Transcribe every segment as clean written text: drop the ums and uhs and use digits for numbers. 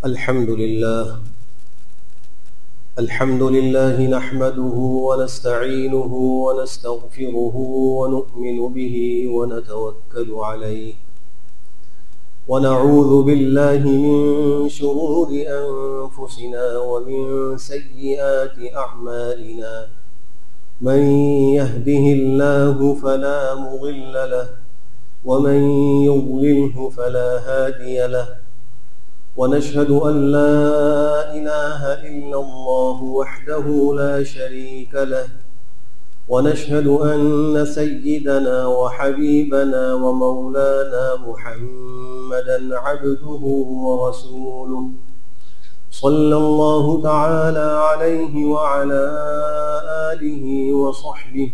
الحمد لله نحمده ونستعينه ونستغفره ونؤمن به ونتوكل عليه ونعوذ بالله من شرور أنفسنا ومن سيئات أعمالنا من يهده الله فلا مضل له ومن يضلله فلا هادي له ونشهد أن لا إله إلا الله وحده لا شريك له ونشهد أن سيدنا وحبيبنا ومولانا محمدا عبده ورسوله صلى الله تعالى عليه وعلى آله وصحبه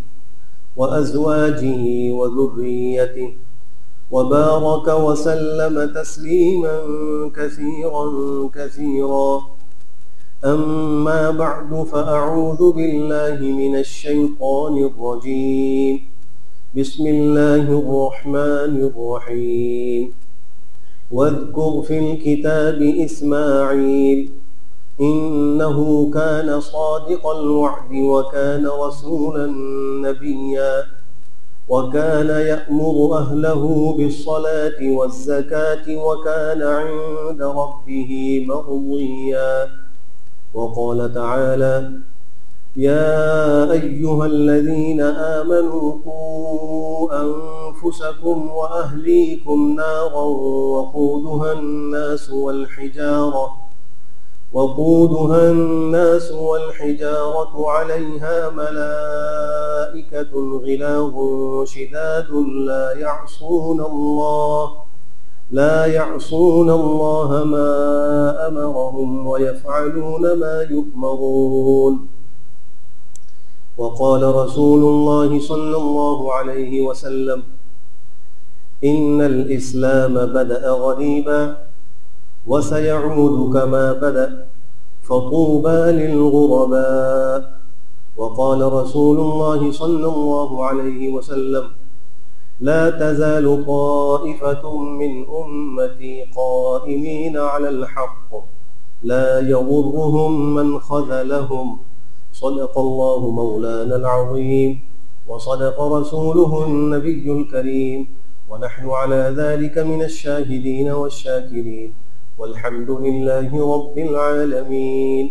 وأزواجه وذريته وبارك وسلم تسليما كثيرا أما بعد فأعوذ بالله من الشيطان الرجيم بسم الله الرحمن الرحيم واذكر في الكتاب إسماعيل إنه كان صادق الوعد وكان رسولا نبيا وكان يأمر أهله بالصلاة والزكاة وكان عند ربه مرضيا وقال تعالى يا أيها الذين آمنوا قوا أنفسكم وأهليكم نارا وقودها الناس والحجارة عليها ملائكة غلاظ شداد لا يعصون الله ما أمرهم ويفعلون ما يؤمرون وقال رسول الله صلى الله عليه وسلم إن الإسلام بدأ غريبا وسيعود كما بدأ فطوبى للغرباء وقال رسول الله صلى الله عليه وسلم لا تزال طائفة من أمتي قائمين على الحق لا يضرهم من خذلهم صدق الله مولانا العظيم وصدق رسوله النبي الكريم ونحن على ذلك من الشاهدين والشاكرين والحمد لله رب العالمين।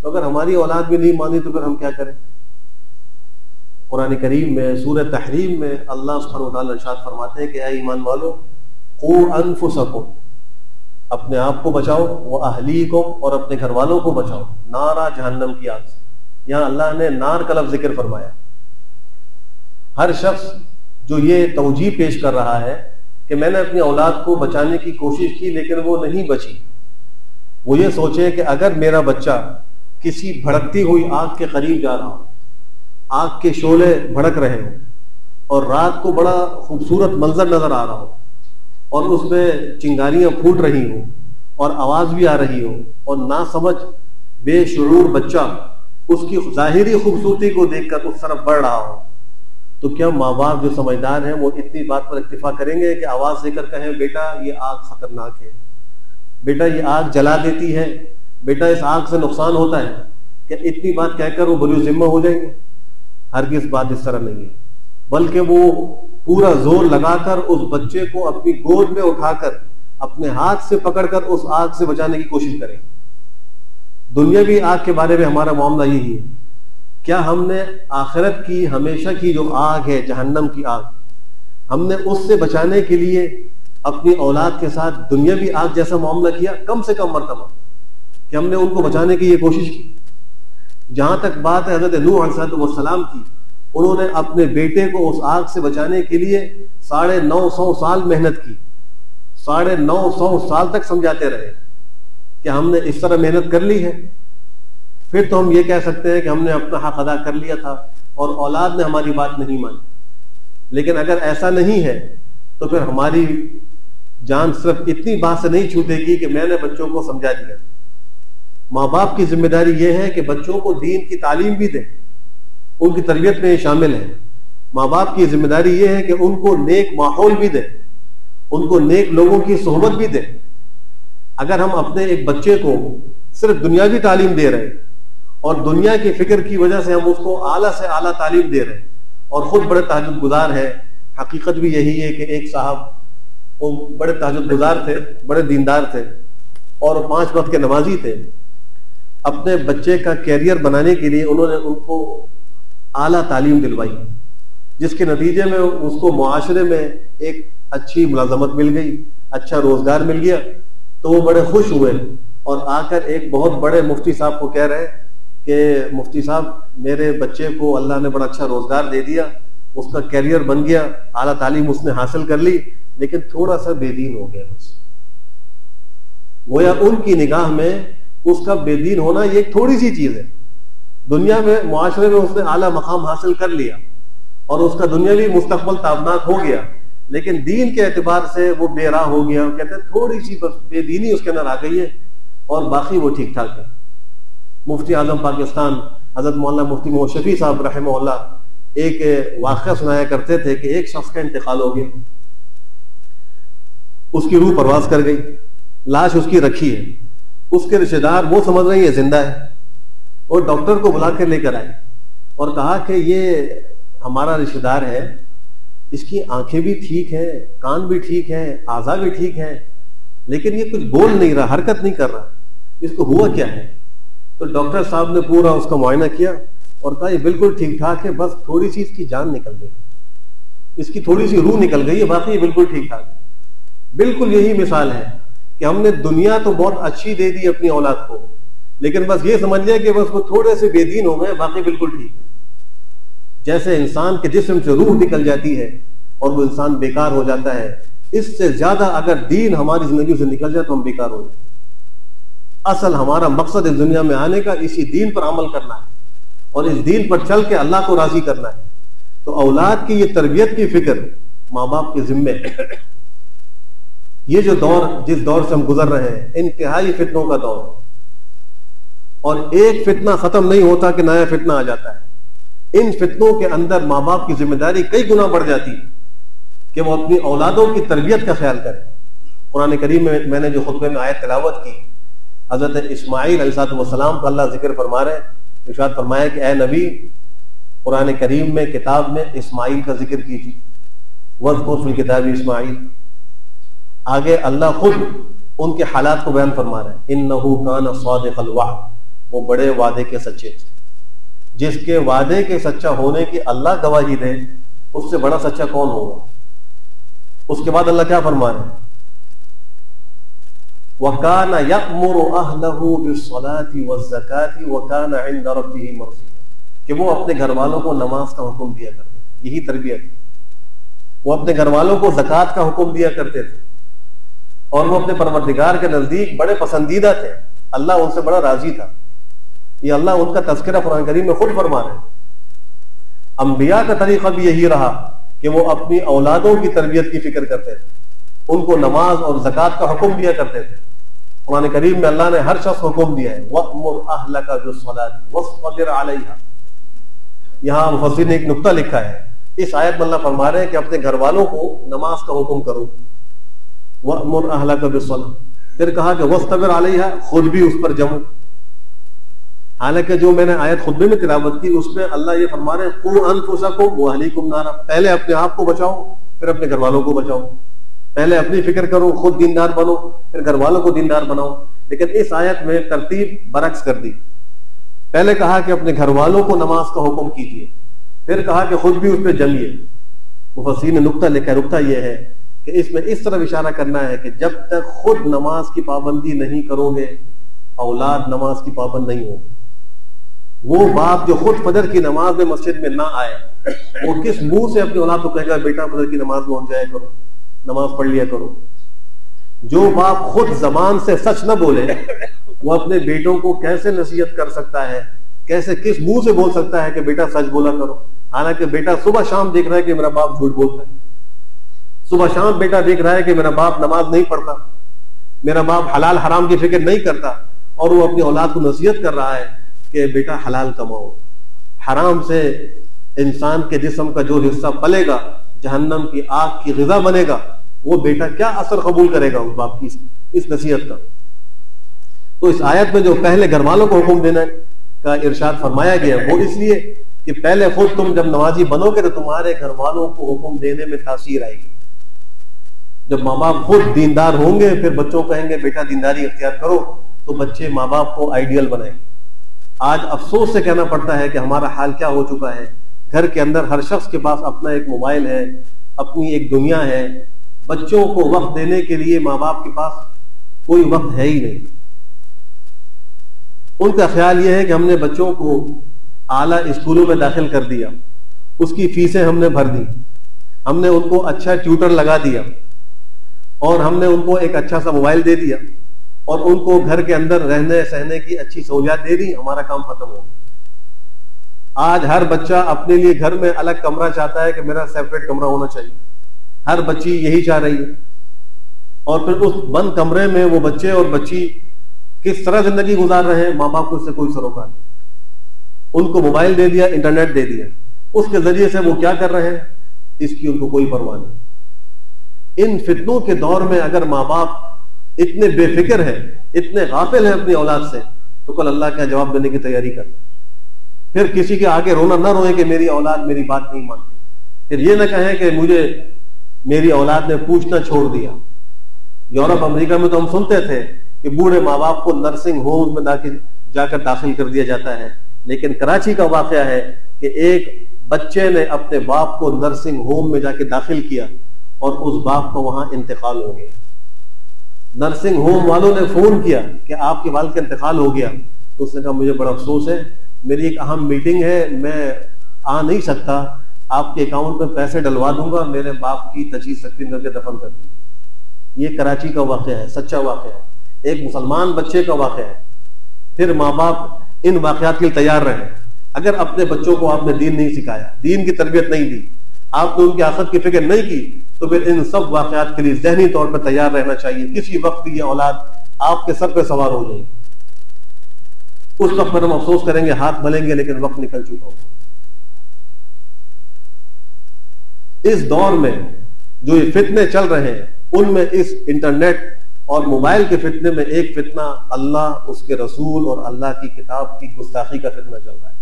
تو اگر ہماری اولاد بھی نہیں مانی تو پھر ہم کیا کریں؟ قرآن کریم میں سورہ تحریم میں اللہ سبحانہ و تعالیٰ ارشاد فرماتے ہیں کہ اے ایمان والو قوا انفسکم، اپنے آپ کو بچاؤ، واہلیکم، اور اپنے گھر والوں کو بچاؤ، نارا جہنم کی آگ سے۔ یہاں اللہ نے نار کا لفظ ذکر فرمایا۔ ہر شخص جو یہ توجیہ پیش کر رہا ہے کہ میں نے اپنی اولاد کو بچانے کی کوشش کی لیکن وہ نہیں بچی، وہ یہ سوچے کہ اگر میرا بچہ کسی بھڑکتی ہوئی آگ کے قریب جا رہا ہو، آگ کے شعلے بھڑک رہے ہوں اور رات کو بڑا خوبصورت منظر نظر آ رہا ہو اور اس میں چنگاریاں پھوٹ رہی ہوں اور آواز بھی آ رہی ہو، اور نہ سمجھ بے شعور بچہ اس کی ظاہری خوبصورتی کو دیکھ کر اس طرف بڑھ رہا ہو، تو کیا ماں باپ جو سمجھدار ہیں وہ اتنی بات پر اکتفا کریں گے کہ آواز دے کر کہیں بیٹا یہ آگ خطرناک ہے، بیٹا یہ آگ جلا دیتی ہے، بیٹا اس آگ سے نقصان ہوتا ہے؟ کیا اتنی بات کہہ کر وہ بری ذمہ ہو جائیں گے؟ ہرگز بات اس طرح نہیں ہے، بلکہ وہ پورا زور لگا کر اس بچے کو اپنی گود میں اٹھا کر اپنے ہاتھ سے پکڑ کر اس آگ سے بچانے کی کوشش کریں۔ دنیاوی آگ کے بارے میں ہمارا معاملہ یہی ہے، کیا ہم نے آخرت کی ہمیشہ کی جو آگ ہے، جہنم کی آگ، ہم نے اس سے بچانے کے لیے اپنی اولاد کے ساتھ دنیاوی آگ جیسا معاملہ کیا؟ کم سے کم مرتبہ کہ ہم نے ان کو بچانے کی یہ کوشش کی۔ جہاں تک بات ہے حضرت نوح علیہ السلام کی، انہوں نے اپنے بیٹے کو اس آگ سے بچانے کے لیے 950 سال محنت کی، 950 سال تک سمجھاتے رہے کہ ہم نے اس طرح محنت کر لی ہے، پھر تو ہم یہ کہہ سکتے ہیں کہ ہم نے اپنا حق ادا کر لیا تھا اور اولاد نے ہماری بات نہیں مانی۔ لیکن اگر ایسا نہیں ہے تو پھر ہماری جان صرف اتنی بات سے نہیں چھوٹے گی کہ میں نے بچوں کو سمجھا دیا۔ ماں باپ کی ذمہ داری یہ ہے کہ بچوں کو دین کی تعلیم بھی دیں، ان کی تربیت میں یہ شامل ہے۔ ماں باپ کی ذمہ داری یہ ہے کہ ان کو نیک ماحول بھی دیں، ان کو نیک لوگوں کی صحبت بھی دیں۔ اگر ہم اپنے ایک بچے کو صرف دنیاوی تعلیم دے رہے اور دنیا کی فکر کی وجہ سے ہم اس کو اعلیٰ سے اعلیٰ تعلیم دے رہے اور خود بڑے تہجد گزار ہیں، حقیقت بھی یہی ہے کہ ایک صاحب وہ بڑے تہجد گزار تھے، بڑے دیندار تھے اور 5 وقت کے نمازی تھے، اپنے بچے کا کیریئر بنانے کے لیے انہوں نے ان کو اعلیٰ تعلیم دلوائی، جس کے نتیجے میں اس کو معاشرے میں ایک اچھی ملازمت مل گئی، اچھا روزگار مل گیا، تو وہ بڑے خوش ہوئے اور آ کر ایک بہت بڑے مفتی صاحب کو کہہ رہے کہ مفتی صاحب میرے بچے کو اللہ نے بڑا اچھا روزگار دے دیا، اس کا کیریئر بن گیا، اعلیٰ تعلیم اس نے حاصل کر لی، لیکن تھوڑا سا بے دین ہو گیا بس۔ گویا ان کی نگاہ میں اس کا بے دین ہونا یہ ایک تھوڑی سی چیز ہے، دنیا میں معاشرے میں اس نے اعلیٰ مقام حاصل کر لیا اور اس کا دنیاوی مستقبل تابناک ہو گیا، لیکن دین کے اعتبار سے وہ بے راہ ہو گیا۔ کہتے ہیں تھوڑی سی بس بے دینی اس کے اندر آ گئی ہے اور باقی وہ ٹھیک ٹھاک ہے۔ مفتی اعظم پاکستان حضرت مولانا مفتی محمد شفیع صاحب رحمہ اللہ ایک واقعہ سنایا کرتے تھے کہ ایک شخص کا انتقال ہو گیا، اس کی روح پرواز کر گئی، لاش اس کی رکھی ہے، اس کے رشتہ دار وہ سمجھ رہے ہیں یہ زندہ ہے، اور ڈاکٹر کو بلا کے لے کر آئے اور کہا کہ یہ ہمارا رشتہ دار ہے، اس کی آنکھیں بھی ٹھیک ہیں، کان بھی ٹھیک ہیں، اعضاء بھی ٹھیک ہیں، لیکن یہ کچھ بول نہیں رہا، حرکت نہیں کر رہا، اس کو ہوا کیا ہے؟ تو ڈاکٹر صاحب نے پورا اس کا معائنہ کیا اور کہا یہ بالکل ٹھیک ٹھاک ہے، بس تھوڑی سی اس کی جان نکل گئی، اس کی تھوڑی سی روح نکل گئی ہے، باقی یہ بالکل ٹھیک ٹھاک ہے۔ بالکل یہی مثال ہے کہ ہم نے دنیا تو بہت اچھی دے دی اپنی اولاد کو، لیکن بس یہ سمجھ لیا کہ بس وہ تھوڑے سے بے دین ہو گئے، باقی بالکل ٹھیک ہے۔ جیسے انسان کے جسم سے روح نکل جاتی ہے اور وہ انسان بیکار ہو جاتا ہے، اس سے زیادہ اگر دین ہماری زندگی سے نکل جائے تو ہم بیکار ہو جائیں۔ اصل ہمارا مقصد اس دنیا میں آنے کا اسی دین پر عمل کرنا ہے اور اس دین پر چل کے اللہ کو راضی کرنا ہے۔ تو اولاد کی یہ تربیت کی فکر ماں باپ کے ذمے ہے۔ یہ جو دور جس دور سے ہم گزر رہے ہیں انتہائی فتنوں کا دور ہے، اور ایک فتنہ ختم نہیں ہوتا کہ نیا فتنہ آ جاتا ہے۔ ان فتنوں کے اندر ماں باپ کی ذمہ داری کئی گنا بڑھ جاتی ہے کہ وہ اپنی اولادوں کی تربیت کا خیال کریں۔ قرآن کریم میں نے جو خطبے میں آیت تلاوت کی، حضرت اسماعیل علیہ السلام کا اللہ ذکر فرما رہے ہیں، ارشاد فرمایا کہ اے نبی، قرآن کریم میں کتاب میں اسماعیل کا ذکر کیجیے، وَاذْكُرْ فِي الْكِتَابِ اسماعیل۔ آگے اللہ خود ان کے حالات کو بیان فرما رہے ہیں، اِنَّهُ كَانَ صَادِقَ الْوَعْدِ، وہ بڑے وعدے کے سچے تھے. جس کے وعدے کے سچا ہونے کی اللہ گواہی دے اس سے بڑا سچا کون ہوگا؟ اس کے بعد اللہ کیا فرما رہے ہیں؟ وَكَانَ يَأْمُرُ أَهْلَهُ بِالصَّلَاةِ وَالزَّكَاةِ وَكَانَ عِندَ رَبِّهِ مَرْضِيًّا کہ وہ اپنے گھر والوں کو نماز کا حکم دیا کرتے تھے. یہی تربیت ہے. وہ اپنے گھر والوں کو زکوٰۃ کا حکم دیا کرتے تھے اور وہ اپنے پروردگار کے نزدیک بڑے پسندیدہ تھے. اللہ ان سے بڑا راضی تھا. یہ اللہ ان کا تذکرہ قرآن کریم میں خود فرما رہے ہیں. انبیاء کا طریقہ بھی یہی رہا کہ وہ اپنی اولادوں کی تربیت کی فکر کرتے تھے. ان کو نماز اور زکوٰۃ کا حکم دیا کرتے تھے. قرآن کریم میں اللہ نے ہر شخص کو حکم دیا ہے وَأْمُرْ أَهْلَكَ بِالصَّلَاةِ وَاصْطَبِرْ عَلَيْهَا. یہاں مفسرین نے ایک نقطہ لکھا ہے. اس آیت میں اللہ فرما رہے ہیں کہ اپنے گھر والوں کو نماز کا حکم کرو. وَأْمُرْ أَهْلَكَ بِالصَّلَاةِ پھر کہا کہ وَاصْطَبِرْ عَلَيْهَا خود بھی اس پر جمو. حالانکہ جو میں نے آیت خطبے میں تلاوت کی اس میں اللہ یہ فرما رہے ہیں قُوا أَنفُسَكُمْ وَأَهْلِيكُمْ نَارًا پہلے اپنے آپ کو بچاؤ پھر اپنے گھر والوں کو بچاؤ. پہلے اپنی فکر کرو خود دیندار بنو پھر گھر والوں کو دیندار بناؤ. لیکن اس آیت میں ترتیب برعکس کر دی. پہلے کہا کہ اپنے گھر والوں کو نماز کا حکم کیجیے پھر کہا کہ خود بھی اس پہ جمیے. مفسرین نے نقطہ لکھا ہے. نقطہ یہ ہے کہ اس میں اس طرح اشارہ کرنا ہے کہ جب تک خود نماز کی پابندی نہیں کرو گے اولاد نماز کی پابند نہیں ہوگی. وہ باپ جو خود فجر کی نماز میں مسجد میں نہ آئے وہ کس منہ سے اپنی اولاد کو کہے گا بیٹا فجر کی نماز میں پہنچ جایا کرو نماز پڑھ لیا کرو. جو باپ خود زبان سے سچ نہ بولے وہ اپنے بیٹوں کو کیسے نصیحت کر سکتا ہے کیسے کس منہ سے بول سکتا ہے کہ بیٹا سچ بولا کرو. حالانکہ بیٹا صبح شام دیکھ رہا ہے کہ میرا باپ جھوٹ بولتا ہے. صبح شام بیٹا دیکھ رہا ہے کہ میرا باپ نماز نہیں پڑھتا میرا باپ حلال حرام کی فکر نہیں کرتا اور وہ اپنی اولاد کو نصیحت کر رہا ہے کہ بیٹا حلال کماؤ. حرام سے انسان کے جسم کا جو حصہ پلے گا جہنم کی آگ کی غذا بنے گا. وہ بیٹا کیا اثر قبول کرے گا اس باپ کی اس نصیحت کا. تو اس آیت میں جو پہلے گھر والوں کو حکم دینے کا ارشاد فرمایا گیا وہ اس لیے کہ پہلے خود تم جب نمازی بنو گے تو تمہارے گھر والوں کو حکم دینے میں تاثیر آئے گی. جب ماں باپ خود دیندار ہوں گے پھر بچوں کو کہیں گے بیٹا دینداری اختیار کرو تو بچے ماں باپ کو آئیڈیل بنائیں گے. آج افسوس سے کہنا پڑتا ہے کہ ہمارا حال کیا ہو چکا ہے. گھر کے اندر ہر شخص کے پاس اپنا ایک موبائل ہے اپنی ایک دنیا ہے. بچوں کو وقت دینے کے لیے ماں باپ کے پاس کوئی وقت ہے ہی نہیں. ان کا خیال یہ ہے کہ ہم نے بچوں کو اعلیٰ اسکولوں میں داخل کر دیا اس کی فیسیں ہم نے بھر دی ہم نے ان کو اچھا ٹیوٹر لگا دیا اور ہم نے ان کو ایک اچھا سا موبائل دے دیا اور ان کو گھر کے اندر رہنے سہنے کی اچھی سہولیات دے دی. ہمارا کام ختم ہو گیا. آج ہر بچہ اپنے لیے گھر میں الگ کمرہ چاہتا ہے کہ میرا سیپریٹ کمرہ ہونا چاہیے. ہر بچی یہی چاہ رہی ہے. اور پھر اس بند کمرے میں وہ بچے اور بچی کس طرح زندگی گزار رہے ہیں ماں باپ کو اس سے کوئی سروکار نہیں. ان کو موبائل دے دیا انٹرنیٹ دے دیا اس کے ذریعے سے وہ کیا کر رہے ہیں اس کی ان کو کوئی پرواہ نہیں. ان فتنوں کے دور میں اگر ماں باپ اتنے بے فکر ہیں اتنے غافل ہیں اپنی اولاد سے تو کل اللہ کا جواب دینے کی تیاری کریں. پھر کسی کے آگے رونا نہ روئیں کہ میری اولاد میری بات نہیں مانتی. پھر یہ نہ کہیں کہ مجھے میری اولاد نے پوچھنا چھوڑ دیا. یورپ امریکہ میں تو ہم سنتے تھے کہ بوڑھے ماں باپ کو نرسنگ ہوم میں جا کر داخل کر دیا جاتا ہے. لیکن کراچی کا واقعہ ہے کہ ایک بچے نے اپنے باپ کو نرسنگ ہوم میں جا کے داخل کیا اور اس باپ کو وہاں انتقال ہو گیا. نرسنگ ہوم والوں نے فون کیا کہ آپ کے والد کا انتقال ہو گیا تو اس نے کہا مجھے بڑا افسوس ہے میری ایک اہم میٹنگ ہے میں آ نہیں سکتا آپ کے اکاؤنٹ میں پیسے ڈلوا دوں گا میرے باپ کی تجہیز تکفین کر کے دفن کر دیجیے. یہ کراچی کا واقعہ ہے سچا واقعہ ہے ایک مسلمان بچے کا واقعہ ہے. پھر ماں باپ ان واقعات کے لیے تیار رہے. اگر اپنے بچوں کو آپ نے دین نہیں سکھایا دین کی تربیت نہیں دی آپ نے ان کی آخرت کی فکر نہیں کی تو پھر ان سب واقعات کے لیے ذہنی طور پر تیار رہنا چاہیے. کسی وقت یہ اولاد آپ کے سر پہ سوار ہو جائے گی. اس وقت پر ہم افسوس کریں گے ہاتھ ملیں گے لیکن وقت نکل چکا ہوگا. اس دور میں جو یہ فتنے چل رہے ہیں ان میں اس انٹرنیٹ اور موبائل کے فتنے میں ایک فتنہ اللہ اس کے رسول اور اللہ کی کتاب کی گستاخی کا فتنہ چل رہا ہے.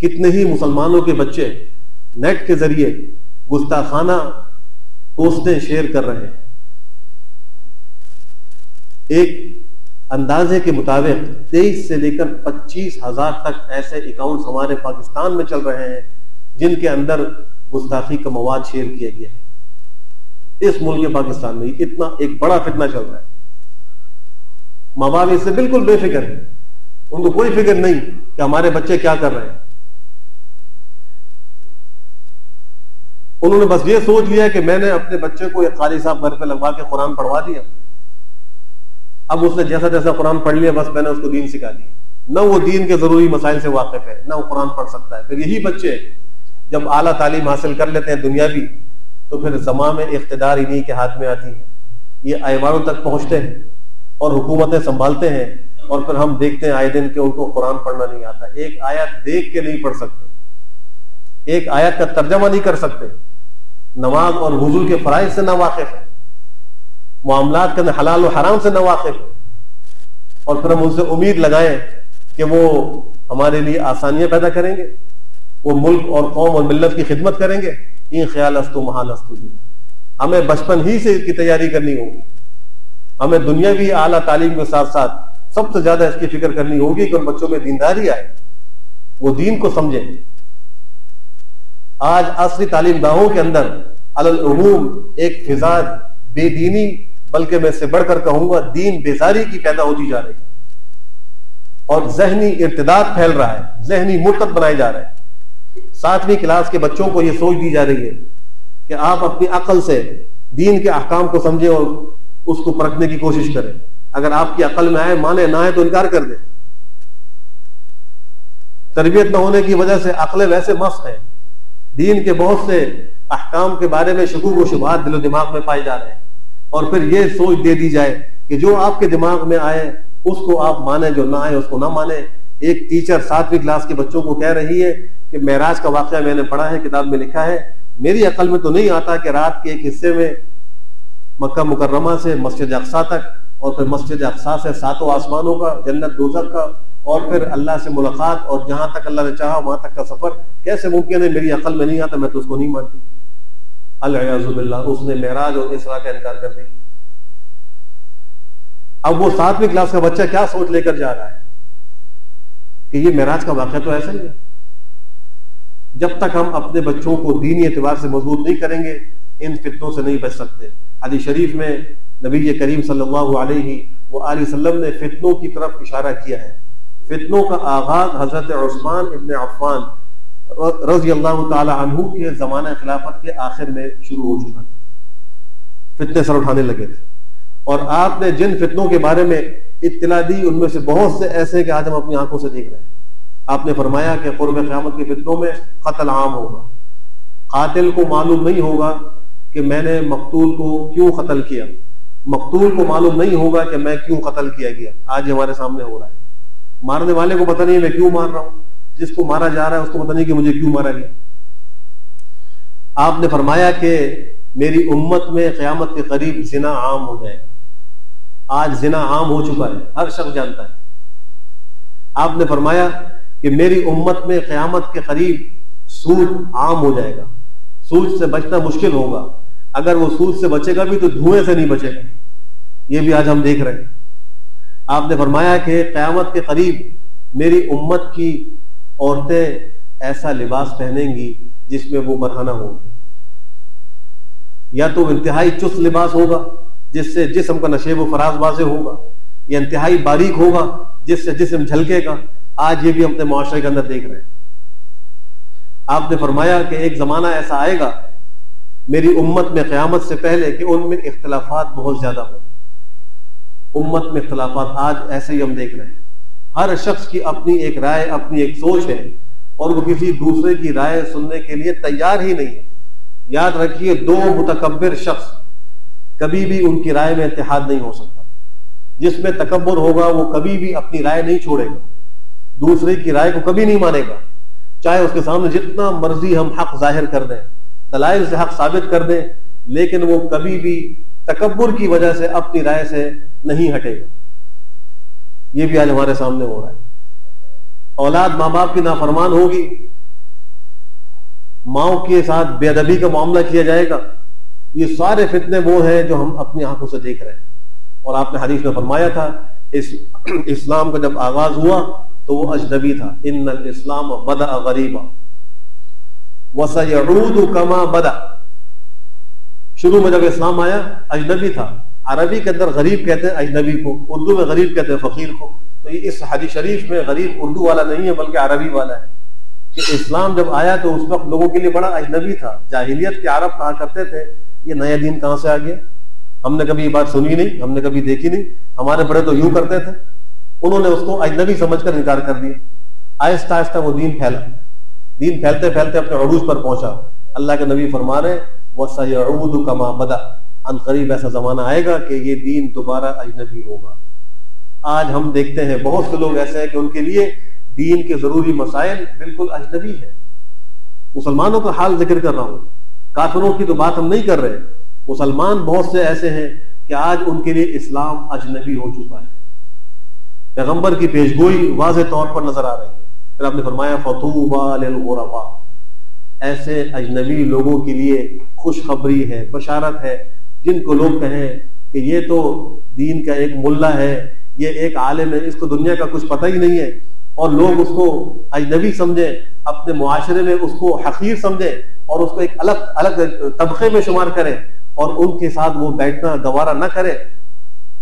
کتنے ہی مسلمانوں کے بچے نیٹ کے ذریعے گستاخانہ پوسٹیں شیئر کر رہے ہیں. ایک اندازے کے مطابق 23 سے لے کر 25,000 تک ایسے اکاؤنٹس ہمارے پاکستان میں چل رہے ہیں جن کے اندر گستاخی کا مواد شیئر کیا گیا ہے۔ اس ملک پاکستان میں اتنا ایک بڑا فتنہ چل رہا ہے۔ ماں باپ اس سے بالکل بے فکر ہیں، ان کو کوئی فکر نہیں کہ ہمارے بچے کیا کر رہے ہیں۔ انہوں نے بس یہ سوچ لیا کہ میں نے اپنے بچے کو ایک قاری صاحب گھر پہ لگوا کے قرآن پڑھوا دیا، اب اس نے جیسا جیسا قرآن پڑھ لیا بس میں نے اس کو دین سکھا دیا، نہ وہ دین کے ضروری مسائل سے واقف ہے نہ وہ قرآن پڑھ سکتا ہے۔ پھر یہی بچے جب اعلیٰ تعلیم حاصل کر لیتے ہیں دنیاوی تو پھر زمام اقتدار انہی کے ہاتھ میں آتی ہے، یہ ایوانوں تک پہنچتے ہیں اور حکومتیں سنبھالتے ہیں، اور پھر ہم دیکھتے ہیں آئے دن کہ ان کو قرآن پڑھنا نہیں آتا، ایک آیت دیکھ کے نہیں پڑھ سکتے، ایک آیت کا ترجمہ نہیں کر سکتے، نماز اور وضو کے فرائض سے نہ واقف ہے، معاملات کے حلال و حرام سے نہ واقف ہے، اور پھر ہم ان سے امید لگائیں کہ وہ ہمارے لیے آسانیاں پیدا کریں گے، وہ ملک اور قوم اور ملت کی خدمت کریں گے۔ این خیال استو محال استو جی، ہمیں بچپن ہی سے اس کی تیاری کرنی ہوگی، ہمیں دنیاوی اعلیٰ تعلیم کے ساتھ ساتھ سب سے زیادہ اس کی فکر کرنی ہوگی کہ ان بچوں میں دینداری آئے، وہ دین کو سمجھیں۔ آج عصری تعلیم گاہوں کے اندر علی العموم ایک فضا بے دینی، بلکہ میں اس سے بڑھ کر کہوں گا دین بیزاری کی پیدا ہوتی جا رہی ہے، اور ذہنی ارتداد پھیل رہا ہے، ذہنی مرتد بنائے جا رہے ہیں۔ 7ویں کلاس کے بچوں کو یہ سوچ دی جا رہی ہے کہ آپ اپنی عقل سے دین کے احکام کو سمجھیں اور اس کو پرکھنے کی کوشش کریں، اگر آپ کی عقل میں آئے مانے، نہ آئے تو انکار کر دیں۔ تربیت نہ ہونے کی وجہ سے عقلیں ویسے مست ہیں، دین کے بہت سے احکام کے بارے میں شکوک و شبہات دل و دماغ میں پائے جا رہے ہیں، اور پھر یہ سوچ دے دی جائے کہ جو آپ کے دماغ میں آئے اس کو آپ مانیں، جو نہ آئے اس کو نہ مانیں۔ ایک ٹیچر 7ویں کلاس کے بچوں کو کہہ رہی ہے کہ معراج کا واقعہ میں نے پڑھا ہے، کتاب میں لکھا ہے، میری عقل میں تو نہیں آتا کہ رات کے ایک حصے میں مکہ مکرمہ سے مسجد اقصیٰ تک، اور پھر مسجد اقصیٰ سے 7 آسمانوں کا، جنت دوزخ کا، اور پھر اللہ سے ملاقات، اور جہاں تک اللہ نے چاہا وہاں تک کا سفر کیسے ممکن ہے؟ میری عقل میں نہیں آتا، میں تو اس کو نہیں مانتی۔ العیاذ باللہ، اس نے معراج اور اسراء کا انکار کر دیا۔ اب وہ 7ویں کلاس کا بچہ کیا سوچ لے کر جا رہا ہے کہ یہ معراج کا واقعہ تو ایسا ہی ہے۔ جب تک ہم اپنے بچوں کو دینی اعتبار سے مضبوط نہیں کریں گے ان فتنوں سے نہیں بچ سکتے۔ حدیث شریف میں نبی کریم صلی اللہ علیہ وآلہ وسلم نے فتنوں کی طرف اشارہ کیا ہے۔ فتنوں کا آغاز حضرت عثمان ابن عفان رضی اللہ تعالی عنہ کے زمانہ خلافت کے آخر میں شروع ہو چکا، فتنے سر اٹھانے لگے تھے، اور آپ نے جن فتنوں کے بارے میں اطلاع دی ان میں سے بہت سے ایسے کہ آج ہم اپنی آنکھوں سے دیکھ رہے ہیں۔ آپ نے فرمایا کہ قرب قیامت کے فتنوں میں قتل عام ہوگا، قاتل کو معلوم نہیں ہوگا کہ میں نے مقتول کو کیوں قتل کیا، مقتول کو معلوم نہیں ہوگا کہ میں کیوں قتل کیا گیا۔ آج ہمارے سامنے ہو رہا ہے، مارنے والے کو پتہ نہیں میں کیوں مار رہا ہوں، جس کو مارا جا رہا ہے اس کو پتہ نہیں کہ مجھے کیوں مارا گیا۔ آپ نے فرمایا کہ میری امت میں قیامت کے قریب زنا عام ہو جائے گا۔ آج زنا عام ہو چکا ہے، ہر شخص جانتا ہے۔ آپ نے فرمایا کہ میری امت میں قیامت کے قریب سود عام ہو جائے گا، سود سے بچنا مشکل ہوگا، اگر وہ سود سے بچے گا بھی تو دھوئیں سے نہیں بچے گا، یہ بھی آج ہم دیکھ رہے ہیں۔ آپ نے فرمایا کہ قیامت کے قریب میری امت کی عورتیں ایسا لباس پہنیں گی جس میں وہ برہنہ ہوگی، یا تو انتہائی چست لباس ہوگا جس سے جسم کا نشیب و فراز واضح ہوگا، یا انتہائی باریک ہوگا جس سے جسم جھلکے گا۔ آج یہ بھی اپنے معاشرے کے اندر دیکھ رہے ہیں۔ آپ نے فرمایا کہ ایک زمانہ ایسا آئے گا میری امت میں قیامت سے پہلے کہ ان میں اختلافات بہت زیادہ ہوں۔ امت میں اختلافات آج ایسے ہی ہم دیکھ رہے ہیں، ہر شخص کی اپنی ایک رائے، اپنی ایک سوچ ہے، اور وہ کسی دوسرے کی رائے سننے کے لیے تیار ہی نہیں ہے۔ یاد رکھیے، 2 متکبر شخص کبھی بھی ان کی رائے میں اتحاد نہیں ہو سکتا۔ جس میں تکبر ہوگا وہ کبھی بھی اپنی رائے نہیں چھوڑے گا، دوسرے کی رائے کو کبھی نہیں مانے گا، چاہے اس کے سامنے جتنا مرضی ہم حق ظاہر کر دیں، دلائل سے حق ثابت کر دیں، لیکن وہ کبھی بھی تکبر کی وجہ سے اپنی رائے سے نہیں ہٹے گا۔ یہ بھی آج ہمارے سامنے ہو رہا ہے۔ اولاد ماں باپ کی نافرمان ہوگی، ماؤں کے ساتھ بے ادبی کا معاملہ کیا جائے گا۔ یہ سارے فتنے وہ ہیں جو ہم اپنی آنکھوں سے دیکھ رہے ہیں، اور آپ نے حدیث میں فرمایا تھا اسلام کا جب آغاز ہوا تو وہ اجنبی تھا. ان الاسلام بدأ غریبا وسيعود كما بدأ. شروع میں جب اسلام آیا اجنبی تھا. عربی کے اندر غریب کہتے ہیں اجنبی کو، اردو میں غریب کہتے ہیں فقیر کو. تو یہ اس حدیث شریف میں غریب اردو والا نہیں ہے بلکہ عربی والا ہے کہ اسلام جب آیا تو اس وقت لوگوں کے لیے بڑا اجنبی تھا. جاہلیت کے عرب کہا کرتے تھے یہ نیا دین کہاں سے آ گیا، ہم نے کبھی یہ بات سنی نہیں، ہم نے کبھی دیکھی نہیں، ہمارے بڑے تو یوں کرتے تھے. انہوں نے اس کو اجنبی سمجھ کر انکار کر دیا. آہستہ آہستہ وہ دین پھیلا، دین پھیلتے پھیلتے اپنے عروج پر پہنچا. اللہ کے نبی فرما رہے وَسَيَعُودُ كَمَا بَدَأَ، ان قریب ایسا زمانہ آئے گا کہ یہ دین دوبارہ اجنبی ہوگا. آج ہم دیکھتے ہیں بہت سے لوگ ایسے ہیں کہ ان کے لیے دین کے ضروری مسائل بالکل اجنبی ہیں. مسلمانوں کا حال ذکر کر رہا ہوں، کافروں کی تو بات ہم نہیں کر رہے. مسلمان بہت سے ایسے ہیں کہ آج ان کے لیے اسلام اجنبی ہو چکا ہے. پیغمبر کی پیشگوئی واضح طور پر نظر آ رہی ہے. پھر آپ نے فرمایا فَطُوبَى لِلْغُرَبَاء، ایسے اجنبی لوگوں کے لیے خوشخبری ہے، بشارت ہے، جن کو لوگ کہیں کہ یہ تو دین کا ایک ملا ہے، یہ ایک عالم ہے، اس کو دنیا کا کچھ پتہ ہی نہیں ہے، اور لوگ اس کو اجنبی سمجھیں، اپنے معاشرے میں اس کو حقیر سمجھیں اور اس کو ایک الگ طبقے میں شمار کریں اور ان کے ساتھ وہ بیٹھنا گوارا نہ کرے.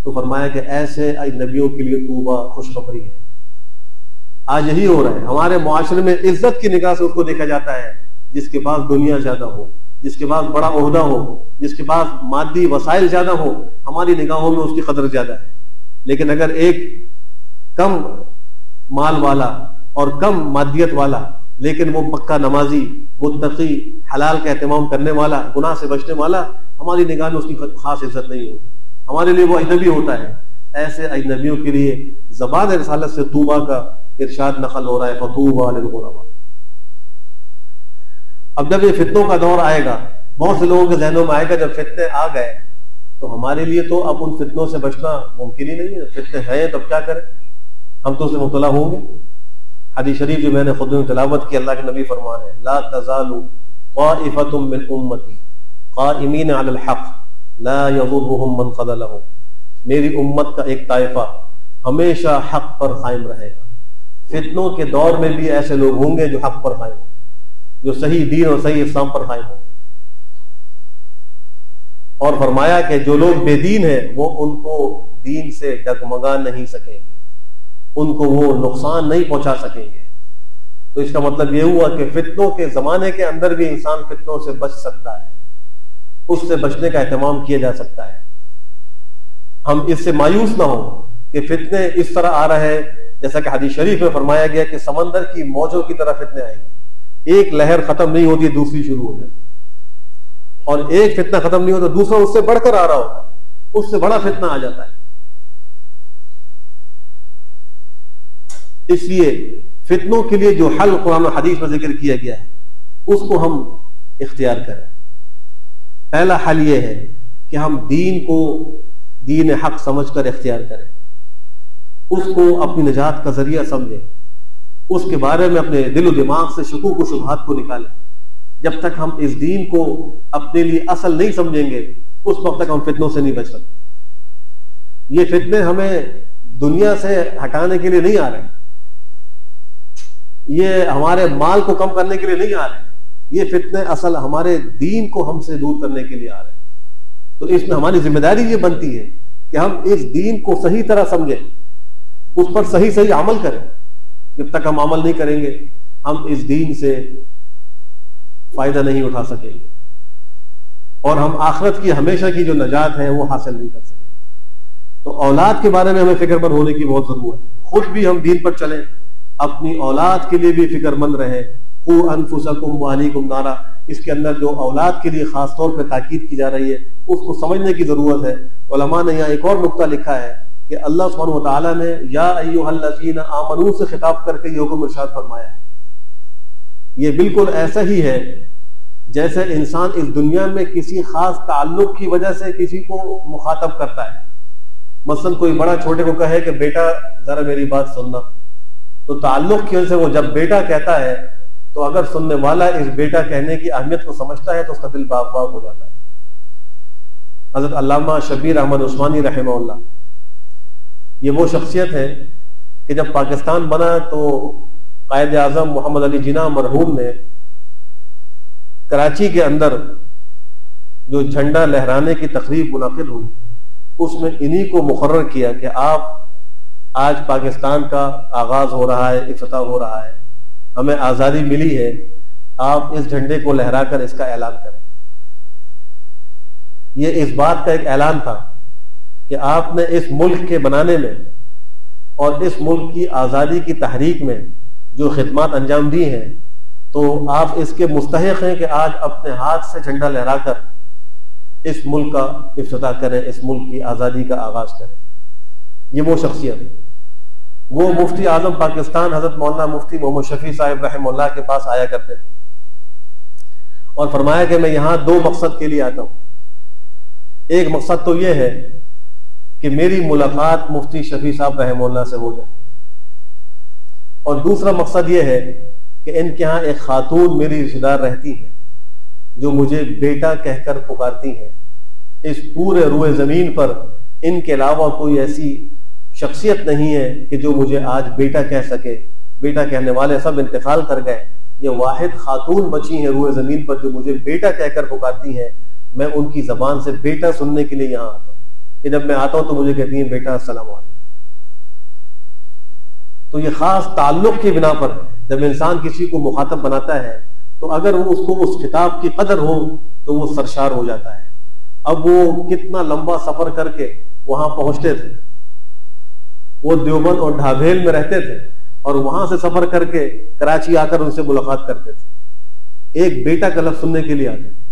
تو فرمایا کہ ایسے اجنبیوں کے لیے توبہ، خوشخبری ہے. آج یہی ہو رہا ہے. ہمارے معاشرے میں عزت کی نگاہ سے اس کو دیکھا جاتا ہے جس کے پاس دنیا زیادہ ہو، جس کے پاس بڑا عہدہ ہو، جس کے پاس مادی وسائل زیادہ ہو، ہماری نگاہوں میں اس کی قدر زیادہ ہے. لیکن اگر ایک کم مال والا اور کم مادیت والا لیکن وہ پکا نمازی، متقی، حلال کا اہتمام کرنے والا، گناہ سے بچنے والا، ہماری نگاہ میں اس کی خاص عزت نہیں ہوتی، ہمارے لیے وہ اجنبی ہوتا ہے. ایسے اجنبیوں کے لیے زبان رسالت سے توبہ کا ارشاد نقل ہو رہا ہے فَطُوبَى لِلْغُرَبَاء. اب جب یہ فتنوں کا دور آئے گا، بہت سے لوگوں کے ذہنوں میں آئے گا جب فتنے آ گئے تو ہمارے لیے تو اب ان فتنوں سے بچنا ممکن ہی نہیں ہے. فتنے ہیں تب کیا کریں، ہم تو اس سے مبتلا ہوں گے. حدیث شریف جو میں نے خود میں تلاوت کی، اللہ کے نبی فرمان ہے لا تزال طائفة من امتی قائمین علی الحق لا یضرهم من خذلهم. میری امت کا ایک طائفہ ہمیشہ حق پر قائم رہے گا. فتنوں کے دور میں بھی ایسے لوگ ہوں گے جو حق پر قائم ہوں، جو صحیح دین اور صحیح اسلام پر قائم ہوں. اور فرمایا کہ جو لوگ بے دین ہیں وہ ان کو دین سے ڈگمگا نہیں سکیں گے، ان کو وہ نقصان نہیں پہنچا سکیں گے. تو اس کا مطلب یہ ہوا کہ فتنوں کے زمانے کے اندر بھی انسان فتنوں سے بچ سکتا ہے، اس سے بچنے کا اہتمام کیا جا سکتا ہے. ہم اس سے مایوس نہ ہوں کہ فتنے اس طرح آ رہے ہیں جیسا کہ حدیث شریف میں فرمایا گیا کہ سمندر کی موجوں کی طرح فتنے آئیں گے. ایک لہر ختم نہیں ہوتی دوسری شروع ہو جاتی، اور ایک فتنہ ختم نہیں ہوتا دوسرا اس سے بڑھ کر آ رہا ہوتا ہے، اس سے بڑا فتنہ آ جاتا ہے. اس لیے فتنوں کے لیے جو حل قرآن و حدیث میں ذکر کیا گیا ہے اس کو ہم اختیار کریں. پہلا حل یہ ہے کہ ہم دین کو دین حق سمجھ کر اختیار کریں، اس کو اپنی نجات کا ذریعہ سمجھیں، اس کے بارے میں اپنے دل و دماغ سے شکوک و شبہات کو نکالیں. جب تک ہم اس دین کو اپنے لیے اصل نہیں سمجھیں گے اس وقت تک ہم فتنوں سے نہیں بچ سکتے. یہ فتنے ہمیں دنیا سے ہٹانے کے لیے نہیں آ رہے، یہ ہمارے مال کو کم کرنے کے لیے نہیں آ رہے، یہ فتنے اصل ہمارے دین کو ہم سے دور کرنے کے لیے آ رہے ہیں. تو اس میں ہماری ذمہ داری یہ بنتی ہے کہ ہم اس دین کو صحیح طرح سمجھیں، اس پر صحیح عمل کریں. جب تک ہم عمل نہیں کریں گے ہم اس دین سے فائدہ نہیں اٹھا سکیں گے اور ہم آخرت کی ہمیشہ کی جو نجات ہے وہ حاصل نہیں کر سکیں. تو اولاد کے بارے میں ہمیں فکر مند ہونے کی بہت ضرورت ہے. خود بھی ہم دین پر چلیں، اپنی اولاد کے لیے بھی فکر مند رہیں. قوا انفسکم واہلیکم نارا، اس کے اندر جو اولاد کے لیے خاص طور پہ تاکید کی جا رہی ہے اس کو سمجھنے کی ضرورت ہے. علماء نے یہاں ایک اور نقطہ لکھا ہے کہ اللہ سبحانہ و تعالیٰ نے یا ایھا الذین آمنوا سے خطاب کر کے یہ حکم ارشاد فرمایا ہے. یہ بالکل ایسا ہی ہے جیسے انسان اس دنیا میں کسی خاص تعلق کی وجہ سے کسی کو مخاطب کرتا ہے. مثلا کوئی بڑا چھوٹے کو کہے کہ بیٹا ذرا میری بات سننا، تو تعلق کی وجہ سے وہ جب بیٹا کہتا ہے تو اگر سننے والا اس بیٹا کہنے کی اہمیت کو سمجھتا ہے تو اس کا دل باغ باغ ہو جاتا ہے. حضرت علامہ شبیر احمد عثمانی رحمہ اللہ یہ وہ شخصیت ہے کہ جب پاکستان بنا تو قائد اعظم محمد علی جناح مرحوم نے کراچی کے اندر جو جھنڈا لہرانے کی تقریب منعقد ہوئی اس میں انہی کو مقرر کیا کہ آپ آج پاکستان کا آغاز ہو رہا ہے، افتتاح ہو رہا ہے، ہمیں آزادی ملی ہے، آپ اس جھنڈے کو لہرا کر اس کا اعلان کریں۔ یہ اس بات کا ایک اعلان تھا کہ آپ نے اس ملک کے بنانے میں اور اس ملک کی آزادی کی تحریک میں جو خدمات انجام دی ہیں تو آپ اس کے مستحق ہیں کہ آج اپنے ہاتھ سے جھنڈا لہرا کر اس ملک کا افتتاح کریں، اس ملک کی آزادی کا آغاز کریں۔ یہ وہ شخصیت، وہ مفتی اعظم پاکستان حضرت مولانا مفتی محمد شفیع صاحب رحمہ اللہ کے پاس آیا کرتے تھے اور فرمایا کہ میں یہاں دو مقصد کے لیے آتا ہوں۔ ایک مقصد تو یہ ہے کہ میری ملاقات مفتی شفیع صاحب رحمہ اللہ سے ہو جائے، اور دوسرا مقصد یہ ہے کہ ان کے ہاں ایک خاتون میری رشتہ دار رہتی ہیں جو مجھے بیٹا کہہ کر پکارتی ہیں۔ اس پورے روئے زمین پر ان کے علاوہ کوئی ایسی شخصیت نہیں ہے کہ جو مجھے آج بیٹا کہہ سکے، بیٹا کہنے والے سب انتقال کر گئے، یہ واحد خاتون بچی ہیں روئے زمین پر جو مجھے بیٹا کہہ کر پکارتی ہیں۔ میں ان کی زبان سے بیٹا سننے کے لیے یہاں آتا ہوں کہ جب میں آتا ہوں تو مجھے کہتی ہیں بیٹا السلام علیکم۔ تو یہ خاص تعلق کی بنا پر جب انسان کسی کو مخاطب بناتا ہے تو اگر وہ اس کو اس خطاب کی قدر ہو تو وہ سرشار ہو جاتا ہے۔ اب وہ کتنا لمبا سفر کر کے وہاں پہنچتے تھے، وہ دیوبند اور ڈھابیل میں رہتے تھے اور وہاں سے سفر کر کے کراچی آ کر ان سے ملاقات کرتے تھے، ایک بیٹا کا لفظ سننے کے لیے آتے تھے۔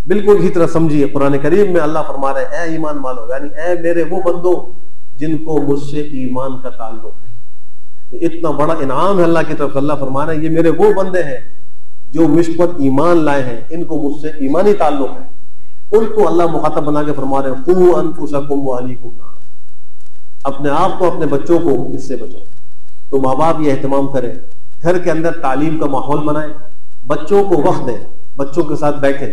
بالکل اسی طرح سمجھیے قرآن کریم میں اللہ فرما رہے ہیں اے ایمان والو، یعنی اے میرے وہ بندو جن کو مجھ سے ایمان کا تعلق ہے۔ اتنا بڑا انعام ہے اللہ کی طرف سے، اللہ فرما رہے ہیں یہ میرے وہ بندے ہیں جو مجھ پر ایمان لائے ہیں، ان کو مجھ سے ایمانی تعلق ہے۔ ان کو اللہ مخاطب بنا کے فرما رہے ہیں قوا انفسکم واہلیکم نارا، اپنے آپ کو اپنے بچوں کو اس سے بچاؤ۔ تو ماں باپ یہ اہتمام کریں، گھر کے اندر تعلیم کا ماحول بنائیں، بچوں کو وقت دیں، بچوں کے ساتھ بیٹھیں،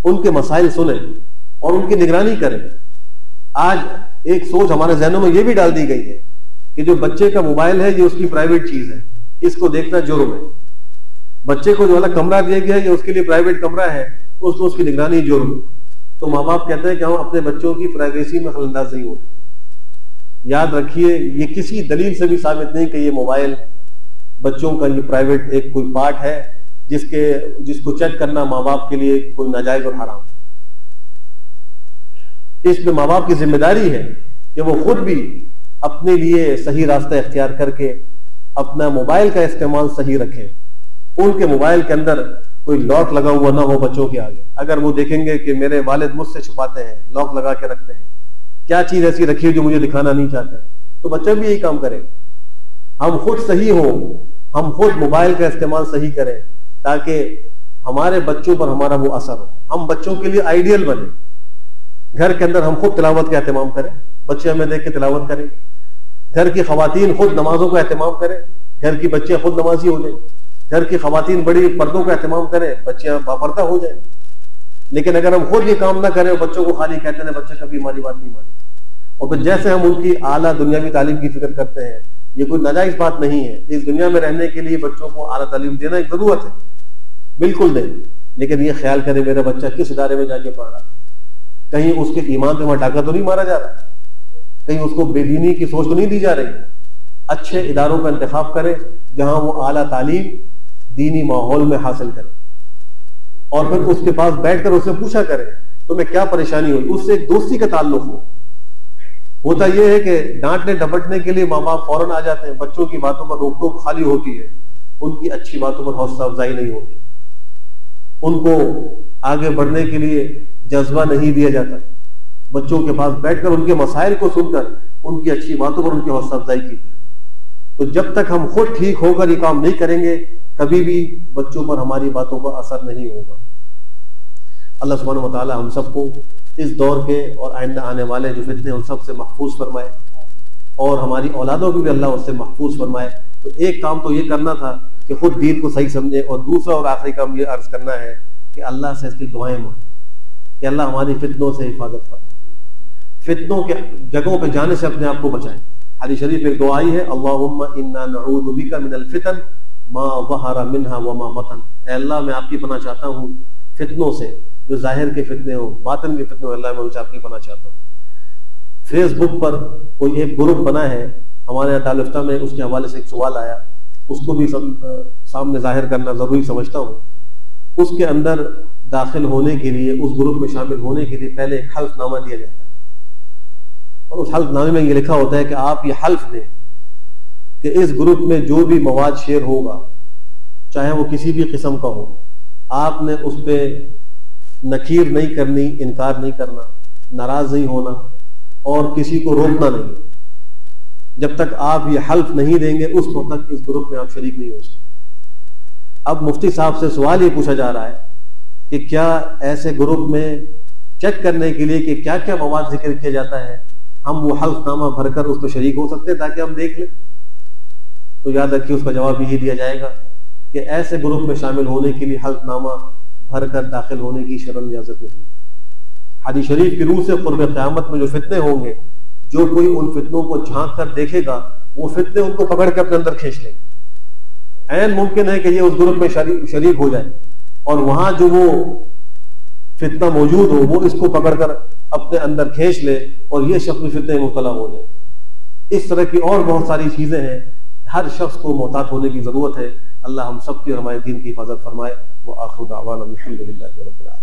ان کے مسائل سنیں اور ان کی نگرانی کریں۔ آج ایک سوچ ہمارے ذہنوں میں یہ بھی ڈال دی گئی ہے کہ جو بچے کا موبائل ہے یہ اس کی پرائیویٹ چیز ہے، اس کو دیکھنا جرم ہے۔ بچے کو جو الگ کمرہ دیا گیا ہے یہ اس کے لیے پرائیویٹ کمرہ ہے، اس کو اس کی نگرانی جرم ہے۔ تو ماں باپ کہتے ہیں کہ ہم اپنے بچوں کی پرائیویسی میں خلل انداز نہیں ہوتے۔ یاد رکھیے یہ کسی دلیل سے بھی ثابت نہیں کہ یہ موبائل بچوں کا یہ پرائیویٹ ایک کوئی پارٹ ہے جس کو چیک کرنا ماں باپ کے لیے کوئی ناجائز اور حرام۔ اس میں ماں باپ کی ذمہ داری ہے کہ وہ خود بھی اپنے لیے صحیح راستہ اختیار کر کے اپنا موبائل کا استعمال صحیح رکھیں۔ ان کے موبائل کے اندر کوئی لاک لگا ہوا نہ ہو بچوں کے آگے۔ اگر وہ دیکھیں گے کہ میرے والد مجھ سے چھپاتے ہیں، لاک لگا کے رکھتے ہیں، کیا چیز ایسی رکھی ہے جو مجھے دکھانا نہیں چاہتے، تو بچے بھی یہی کام کریں۔ ہم خود صحیح ہوں، ہم خود موبائل کا استعمال صحیح کریں تاکہ ہمارے بچوں پر ہمارا وہ اثر ہو، ہم بچوں کے لیے آئیڈیل بنے۔ گھر کے اندر ہم خود تلاوت کا اہتمام کریں، بچے ہمیں دیکھ کے تلاوت کریں۔ گھر کی خواتین خود نمازوں کا اہتمام کریں، گھر کی بچیاں خود نمازی ہو جائیں۔ گھر کی خواتین بڑی پردوں کا اہتمام کریں، بچیاں باپردہ ہو جائیں۔ لیکن اگر ہم خود یہ کام نہ کریں اور بچوں کو خالی کہتے ہیں بچے کبھی ہماری بات نہیں مانے، اور پھر جیسے ہم ان کی اعلیٰ دنیاوی تعلیم کی فکر کرتے ہیں، یہ کوئی ناجائز بات نہیں ہے۔ اس دنیا میں رہنے کے لیے بچوں کو اعلیٰ تعلیم دینا ایک ضرورت ہے، بالکل دیں، لیکن یہ خیال کریں میرا بچہ کس ادارے میں جا کے پڑھ رہا ہے، کہیں اس کے ایمان پہ وہاں ڈاکہ تو نہیں مارا جا رہا، کہیں اس کو بے دینی کی سوچ تو نہیں دی جا رہی۔ اچھے اداروں کا انتخاب کریں جہاں وہ اعلیٰ تعلیم دینی ماحول میں حاصل کریں، اور پھر اس کے پاس بیٹھ کر اس سے پوچھا کریں تمہیں کیا پریشانی ہوئی، اس سے ایک دوستی کا تعلق ہو۔ ہوتا یہ ہے کہ ڈانٹنے ڈپٹنے کے لیے ماں باپ فوراً آ جاتے ہیں، بچوں کی باتوں پر روک ٹوک خالی ہوتی ہے، ان کی اچھی باتوں پر حوصلہ افزائی نہیں ہوتی، ان کو آگے بڑھنے کے لیے جذبہ نہیں دیا جاتا۔ بچوں کے پاس بیٹھ کر ان کے مسائل کو سن کر ان کی اچھی باتوں پر ان کی حوصلہ افزائی کی۔ تو جب تک ہم خود ٹھیک ہو کر یہ کام نہیں کریں گے کبھی بھی بچوں پر ہماری باتوں کا اثر نہیں ہوگا۔ اللہ سبحانہ وتعالی ہم سب کو اس دور کے اور آئندہ آنے والے جو فتنے ان سب سے محفوظ فرمائے، اور ہماری اولادوں کو بھی اللہ اس سے محفوظ فرمائے۔ تو ایک کام تو یہ کرنا تھا کہ خود دین کو صحیح سمجھے، اور دوسرا اور آخری کام یہ عرض کرنا ہے کہ اللہ سے اس کی دعائیں مانگیں کہ اللہ ہماری فتنوں سے حفاظت فرمائے۔ فتنوں کے جگہوں پہ جانے سے اپنے آپ کو بچائیں۔ حدیث شریف ایک دعا آئی ہے، اللہم انا نعوذ بک من الفتن ما ظہر منها وما بطن، اے اللہ میں آپ کی پناہ چاہتا ہوں فتنوں سے، جو ظاہر کے فتنے ہوں، باطن کے فتنے ہوں، اللہ میں ان سے آپ کی پناہ چاہتا ہوں۔ فیس بک پر کوئی ایک گروپ بنا ہے ہمارے یہاں دارالفتہ میں، اس کے حوالے سے ایک سوال آیا، اس کو بھی سامنے ظاہر کرنا ضروری سمجھتا ہوں۔ اس کے اندر داخل ہونے کے لیے، اس گروپ میں شامل ہونے کے لیے پہلے ایک حلف نامہ دیا جاتا ہے، اور اس حلف نامے میں یہ لکھا ہوتا ہے کہ آپ یہ حلف دیں کہ اس گروپ میں جو بھی مواد شیئر ہوگا، چاہے وہ کسی بھی قسم کا ہو، آپ نے اس پہ نکیر نہیں کرنی، انکار نہیں کرنا، ناراض نہیں ہونا، اور کسی کو روکنا نہیں۔ جب تک آپ یہ حلف نہیں دیں گے اس وقت تک اس گروپ میں آپ شریک نہیں ہو سکتے۔ اب مفتی صاحب سے سوال یہ پوچھا جا رہا ہے کہ کیا ایسے گروپ میں چیک کرنے کے لیے کہ کیا کیا مواد ذکر کیا جاتا ہے، ہم وہ حلف نامہ بھر کر اس پہ شریک ہو سکتے ہیں تاکہ ہم دیکھ لیں؟ تو یاد رکھیے اس کا جواب یہی دیا جائے گا کہ ایسے گروپ میں شامل ہونے کے لیے حلف نامہ بھر کر داخل ہونے کی شرعاً اجازت نہیں۔ حدیث شریف کی روح سے قرب قیامت میں جو فتنے ہوں گے، جو کوئی ان فتنوں کو جھانک کر دیکھے گا، وہ فتنے ان کو پکڑ کے اپنے اندر کھینچ لیں گے۔ عین ممکن ہے کہ یہ اس گروپ میں شریک ہو جائے، اور وہاں جو وہ فتنہ موجود ہو وہ اس کو پکڑ کر اپنے اندر کھینچ لے، اور یہ شخص بھی فتنے میں مبتلا ہو جائے۔ اس طرح کی اور بہت ساری چیزیں ہیں، ہر شخص کو محتاط ہونے کی ضرورت ہے۔ اللہ ہم سب کی اور ہمارے دین کی حفاظت فرمائے۔ وآخر دعوانا الحمد للہ رب العالمین۔